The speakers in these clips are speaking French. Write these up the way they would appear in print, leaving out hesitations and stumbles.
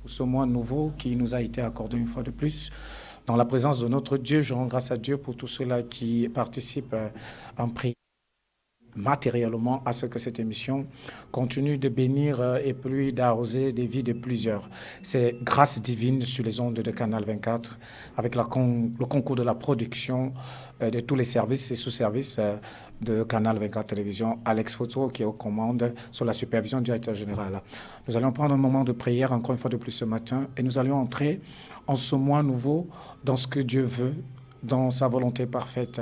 pour ce mois nouveau qui nous a été accordé une fois de plus. Dans la présence de notre Dieu, je rends grâce à Dieu pour tous ceux-là qui participent en prière matériellement à ce que cette émission continue de bénir et puis d'arroser des vies de plusieurs. C'est grâce divine sur les ondes de Canal 24 avec le concours de la production de tous les services et sous-services de Canal 24 Télévision, Alex Photo qui est aux commandes sur la supervision du directeur général. Nous allons prendre un moment de prière encore une fois de plus ce matin et nous allons entrer en ce mois nouveau dans ce que Dieu veut, dans sa volonté parfaite.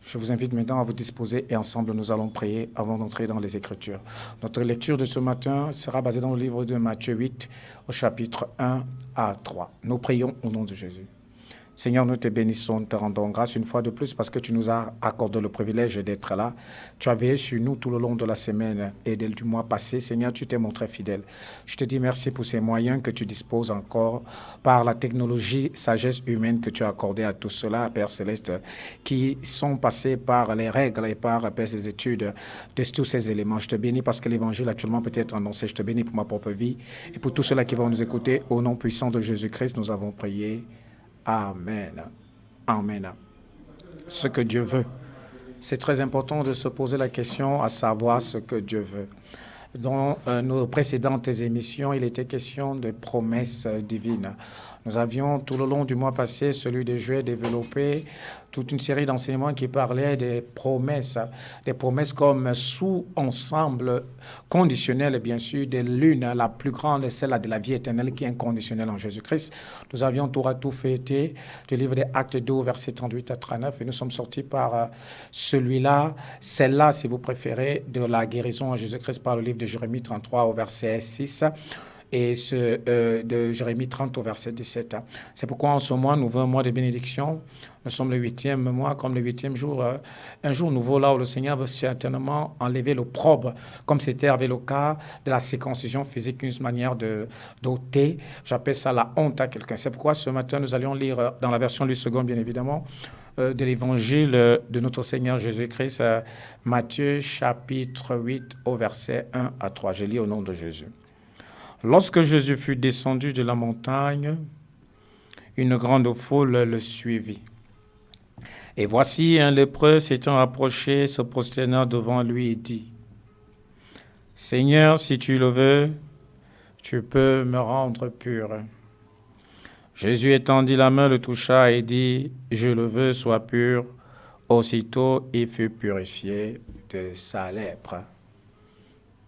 Je vous invite maintenant à vous disposer et ensemble nous allons prier avant d'entrer dans les Écritures. Notre lecture de ce matin sera basée dans le livre de Matthieu 8 au chapitre 1 à 3. Nous prions au nom de Jésus. Seigneur, nous te bénissons, te rendons grâce une fois de plus parce que tu nous as accordé le privilège d'être là. Tu as veillé sur nous tout le long de la semaine et du mois passé. Seigneur, tu t'es montré fidèle. Je te dis merci pour ces moyens que tu disposes encore par la technologie, sagesse humaine que tu as accordée à tous ceux-là, Père Céleste, qui sont passés par les règles et par, Père, ces études de tous ces éléments. Je te bénis parce que l'évangile actuellement peut être annoncé. Je te bénis pour ma propre vie et pour tous ceux-là qui vont nous écouter. Au nom puissant de Jésus-Christ, nous avons prié. Amen. Amen. Ce que Dieu veut. C'est très important de se poser la question à savoir ce que Dieu veut. Dans nos précédentes émissions, il était question de promesses divines. Nous avions tout le long du mois passé, celui de juillet, développé toute une série d'enseignements qui parlaient des promesses comme sous-ensemble conditionnel, bien sûr, de l'une, la plus grande, celle de la vie éternelle qui est inconditionnelle en Jésus-Christ. Nous avions tour à tout fêté du livre des Actes 2, versets 38 à 39, et nous sommes sortis par celui-là, celle-là, si vous préférez, de la guérison en Jésus-Christ par le livre de Jérémie 33 au verset 6 et de Jérémie 30 au verset 17. C'est pourquoi en ce mois, nous vivons un mois de bénédiction. Nous sommes le 8e mois, comme le 8e jour, un jour nouveau là où le Seigneur veut certainement enlever l'opprobre, comme c'était avec le cas de la circoncision physique, une manière d'ôter. J'appelle ça la honte à quelqu'un. C'est pourquoi ce matin, nous allions lire dans la version Louis II, bien évidemment, de l'évangile de notre Seigneur Jésus-Christ, Matthieu chapitre 8 au verset 1 à 3. Je lis au nom de Jésus. Lorsque Jésus fut descendu de la montagne, une grande foule le suivit. Et voici un lépreux s'étant approché, se prosternant devant lui et dit, « Seigneur, si tu le veux, tu peux me rendre pur. » Jésus étendit la main, le toucha et dit, « Je le veux, sois pur. » Aussitôt, il fut purifié de sa lèpre.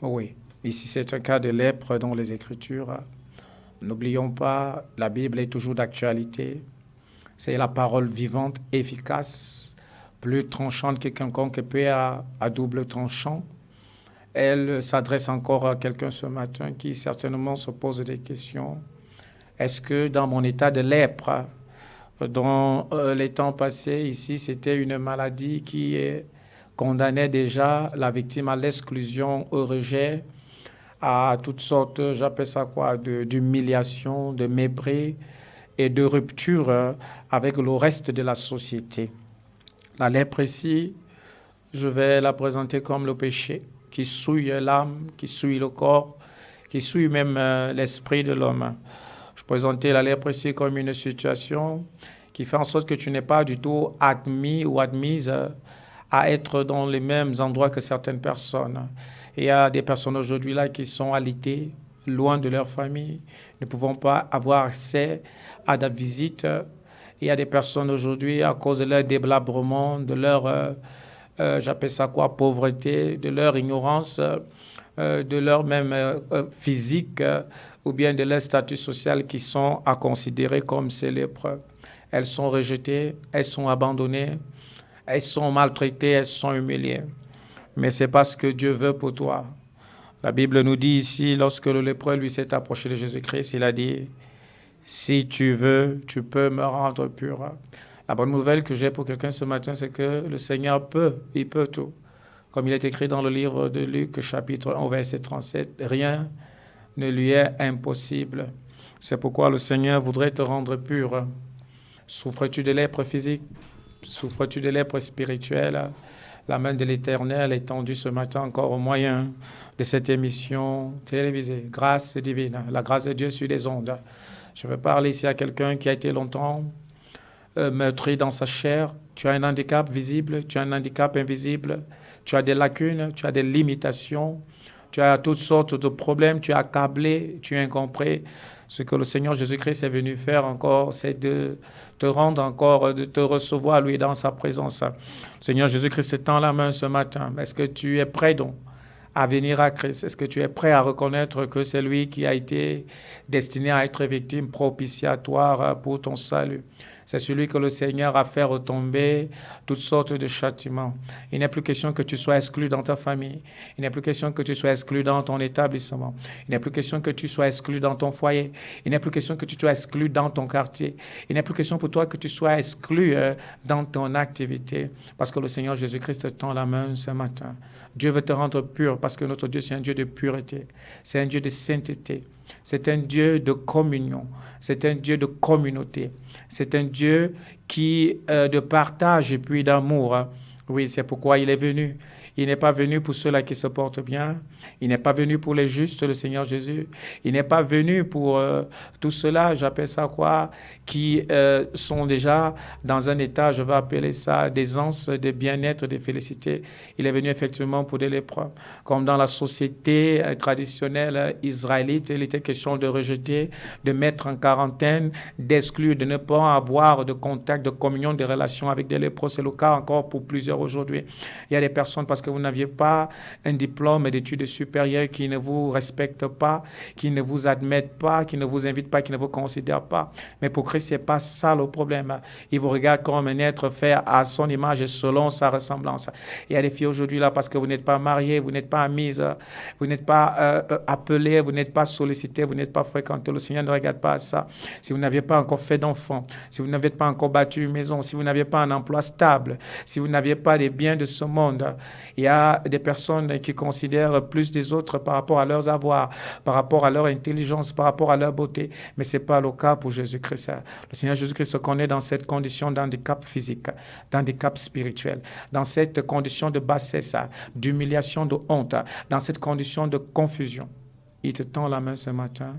Oui, ici c'est un cas de lèpre dans les Écritures. N'oublions pas, la Bible est toujours d'actualité. C'est la parole vivante, efficace, plus tranchante que quiconque épée à double tranchant. Elle s'adresse encore à quelqu'un ce matin qui certainement se pose des questions. Est-ce que dans mon état de lèpre, dans les temps passés, ici, c'était une maladie qui condamnait déjà la victime à l'exclusion, au rejet, à toutes sortes, j'appelle ça quoi, d'humiliation, de mépris et de rupture avec le reste de la société. La lèpre ici, je vais la présenter comme le péché qui souille l'âme, qui souille le corps, qui souille même l'esprit de l'homme. Je présentais la lèpre ici comme une situation qui fait en sorte que tu n'es pas du tout admis ou admise à être dans les mêmes endroits que certaines personnes. Et il y a des personnes aujourd'hui là qui sont alitées, loin de leur famille, ne pouvant pas avoir accès à la visite. Il y a des personnes aujourd'hui, à cause de leur délabrement, de leur, j'appelle ça quoi, pauvreté, de leur ignorance, de leur même physique, ou bien de leur statut social qui sont à considérer comme ces lépreux. Elles sont rejetées, elles sont abandonnées, elles sont maltraitées, elles sont humiliées. Mais c'est pas ce que Dieu veut pour toi. La Bible nous dit ici, lorsque le lépreux lui s'est approché de Jésus-Christ, il a dit, « Si tu veux, tu peux me rendre pur. » La bonne nouvelle que j'ai pour quelqu'un ce matin, c'est que le Seigneur peut, il peut tout. Comme il est écrit dans le livre de Luc, chapitre 1, verset 37, « Rien ne lui est impossible. » C'est pourquoi le Seigneur voudrait te rendre pur. Souffres-tu de lèpre physique? Souffres-tu de lèpre spirituelle? La main de l'Éternel est tendue ce matin encore au moyen de cette émission télévisée. Grâce divine, la grâce de Dieu sur les ondes. Je veux parler ici à quelqu'un qui a été longtemps meurtri dans sa chair. Tu as un handicap visible, tu as un handicap invisible, tu as des lacunes, tu as des limitations, tu as toutes sortes de problèmes, tu es accablé, tu es incompris. Ce que le Seigneur Jésus-Christ est venu faire encore, c'est de te rendre encore, de te recevoir, lui, dans sa présence. Le Seigneur Jésus-Christ te tend la main ce matin. Est-ce que tu es prêt donc à venir à Christ? Est-ce que tu es prêt à reconnaître que c'est lui qui a été destiné à être victime propitiatoire pour ton salut? C'est celui que le Seigneur a fait retomber toutes sortes de châtiments. Il n'est plus question que tu sois exclu dans ta famille. Il n'est plus question que tu sois exclu dans ton établissement. Il n'est plus question que tu sois exclu dans ton foyer. Il n'est plus question que tu sois exclu dans ton quartier. Il n'est plus question pour toi que tu sois exclu dans ton activité. Parce que le Seigneur Jésus-Christ te tend la main ce matin. Dieu veut te rendre pur parce que notre Dieu, c'est un Dieu de pureté. C'est un Dieu de sainteté. C'est un Dieu de communion. C'est un Dieu de communauté. C'est un Dieu qui de partage et puis d'amour. Oui, c'est pourquoi il est venu. Il n'est pas venu pour ceux-là qui se portent bien. Il n'est pas venu pour les justes, le Seigneur Jésus. Il n'est pas venu pour tout cela, j'appelle ça quoi, qui sont déjà dans un état, je vais appeler ça, d'aisance, de bien-être, de félicité. Il est venu effectivement pour des lépreux. Comme dans la société traditionnelle israélite, il était question de rejeter, de mettre en quarantaine, d'exclure, de ne pas avoir de contact, de communion, de relations avec des lépreux. C'est le cas encore pour plusieurs aujourd'hui. Il y a des personnes, parce que vous n'aviez pas un diplôme d'études supérieures, qui ne vous respectent pas, qui ne vous admettent pas, qui ne vous invitent pas, qui ne vous considèrent pas. Mais pour Christ, ce n'est pas ça le problème. Il vous regarde comme un être fait à son image et selon sa ressemblance. Il y a des filles aujourd'hui là, parce que vous n'êtes pas mariés, vous n'êtes pas admises, vous n'êtes pas appelés, vous n'êtes pas sollicités, vous n'êtes pas fréquentés. Le Seigneur ne regarde pas à ça. Si vous n'aviez pas encore fait d'enfants, si vous n'avez pas encore bâti une maison, si vous n'aviez pas un emploi stable, si vous n'aviez pas des biens de ce monde, il y a des personnes qui considèrent plus des autres par rapport à leurs avoirs, par rapport à leur intelligence, par rapport à leur beauté. Mais ce n'est pas le cas pour Jésus-Christ. Le Seigneur Jésus-Christ se connaît dans cette condition d'handicap physique, d'handicap spirituel, dans cette condition de bassesse, d'humiliation, de honte, dans cette condition de confusion. Il te tend la main ce matin.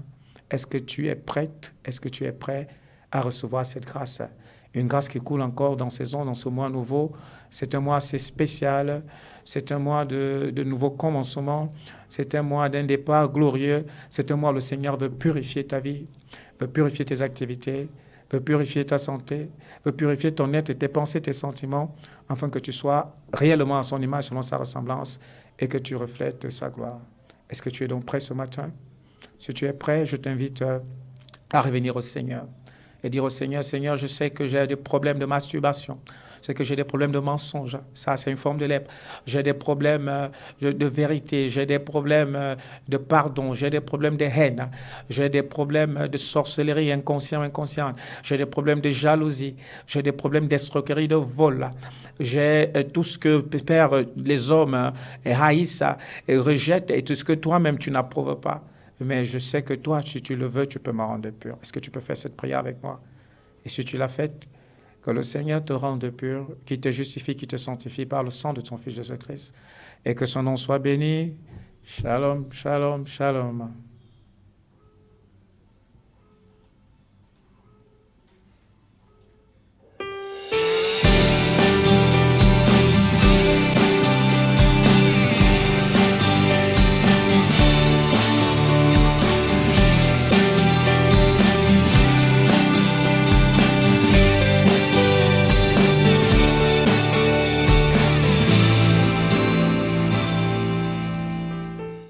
Est-ce que tu es prête? Est-ce que tu es prêt à recevoir cette grâce? Une grâce qui coule encore dans ces ondes, dans ce mois nouveau. C'est un mois assez spécial. C'est un mois de nouveaux commencements. C'est un mois d'un départ glorieux. C'est un mois où le Seigneur veut purifier ta vie, veut purifier tes activités, veut purifier ta santé, veut purifier ton être, tes pensées, tes sentiments, afin que tu sois réellement à son image, selon sa ressemblance, et que tu reflètes sa gloire. Est-ce que tu es donc prêt ce matin? Si tu es prêt, je t'invite à revenir au Seigneur et dire au Seigneur, Seigneur, je sais que j'ai des problèmes de masturbation, c'est que j'ai des problèmes de mensonge, ça c'est une forme de lèpre, j'ai des problèmes de vérité, j'ai des problèmes de pardon, j'ai des problèmes de haine, j'ai des problèmes de sorcellerie inconsciente, j'ai des problèmes de jalousie, j'ai des problèmes d'escroquerie, de vol. J'ai tout ce que Père, les hommes haïssent et rejettent, et tout ce que toi-même tu n'approuves pas. Mais je sais que toi, si tu le veux, tu peux me rendre pur. Est-ce que tu peux faire cette prière avec moi? Et si tu l'as faite, que le Seigneur te rende pur, qu'il te justifie, qu'il te sanctifie par le sang de ton Fils Jésus-Christ, et que son nom soit béni. Shalom, shalom, shalom.